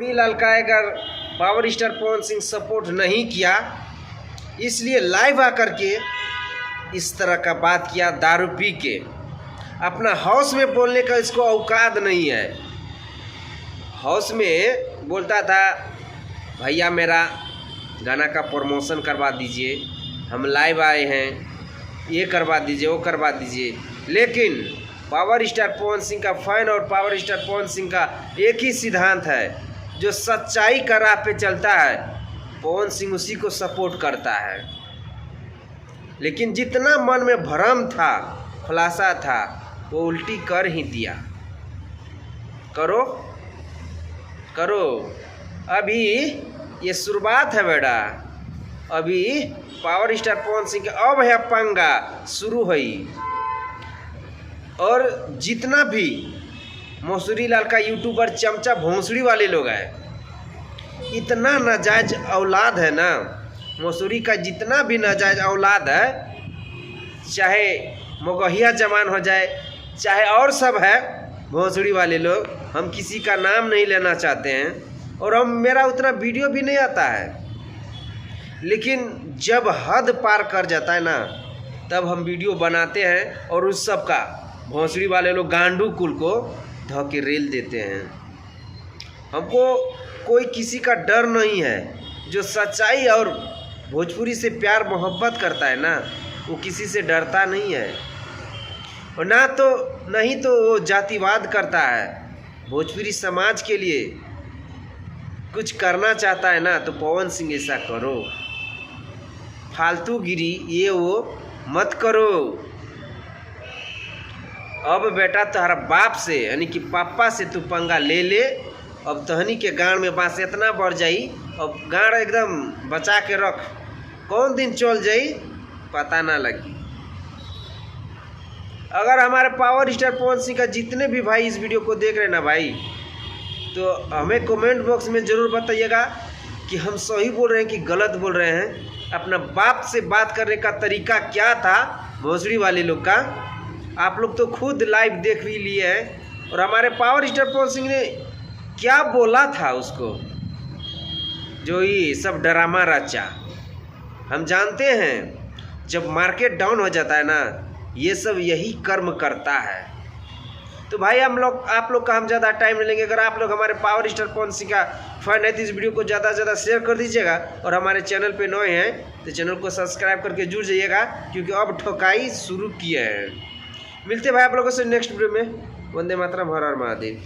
मसूरी लाल का अगर power star Pawan Singh support नहीं किया, इसलिए लाइव आकर के इस तरह का बात किया। दारू पी के अपना हाउस में बोलने का इसको औकात नहीं है। हाउस में बोलता था भैया मेरा गाना का प्रमोशन करवा दीजिए, हम लाइव आए हैं, ये करवा दीजिए वो करवा दीजिए। लेकिन पावर स्टार पवन सिंह का फैन और पावर स्टार पवन सिंह का एक ही सिद्धांत है, जो सच्चाई का राह पे चलता है पवन सिंह उसी को सपोर्ट करता है। लेकिन जितना मन में भ्रम था, खुलासा था, वो उल्टी कर ही दिया। करो करो, अभी ये शुरुआत है बेटा। अभी पावर स्टार पवन सिंह के अब है पंगा शुरू हुई। और जितना भी मसूरी लाल का यूट्यूबर चमचा भोंसड़ी वाले लोग हैं, इतना नाजायज औलाद है ना, मसूरी का जितना भी नाजायज औलाद है, चाहे मगहिया जवान हो जाए चाहे और सब है भोंसड़ी वाले लोग, हम किसी का नाम नहीं लेना चाहते हैं और हम मेरा उतना वीडियो भी नहीं आता है। लेकिन जब हद पार कर जाता है ना, तब हम वीडियो बनाते हैं और उस सब का भोंसड़ी वाले लोग गांडू कुल को धो के रेल देते हैं। हमको कोई किसी का डर नहीं है। जो सच्चाई और भोजपुरी से प्यार मोहब्बत करता है ना, वो किसी से डरता नहीं है। और नहीं तो वो जातिवाद करता है। भोजपुरी समाज के लिए कुछ करना चाहता है ना, तो पवन सिंह ऐसा करो। फालतूगिरी ये वो मत करो। अब बेटा तुम्हारा बाप से यानी कि पापा से तू पंगा ले ले। अब तहनी के गांड में बांस इतना बढ़ जाई, अब गांड एकदम बचा के रख, कौन दिन चल जाई पता ना लगी। अगर हमारे पावर स्टार पवन सिंह का जितने भी भाई इस वीडियो को देख रहे हैं ना भाई, तो हमें कमेंट बॉक्स में ज़रूर बताइएगा कि हम सही बोल रहे हैं कि गलत बोल रहे हैं। अपना बाप से बात करने का तरीका क्या था भोसड़ी वाले लोग का, आप लोग तो खुद लाइव देख भी लिए हैं। और हमारे पावर स्टार पवन सिंह ने क्या बोला था उसको, जो ये सब ड्रामा रचा। हम जानते हैं जब मार्केट डाउन हो जाता है ना, ये सब यही कर्म करता है। तो भाई आप लोग का हम ज़्यादा टाइम नहीं लेंगे। अगर आप लोग हमारे पावर स्टार पवन सिंह का फैन है तो इस वीडियो को ज़्यादा से ज़्यादा शेयर कर दीजिएगा। और हमारे चैनल पे नए हैं तो चैनल को सब्सक्राइब करके जुड़ जाइएगा, क्योंकि अब ठोकाई शुरू किए हैं। मिलते हैं भाई आप लोगों से नेक्स्ट वीडियो में। वंदे मातरम, हर हर महादेव।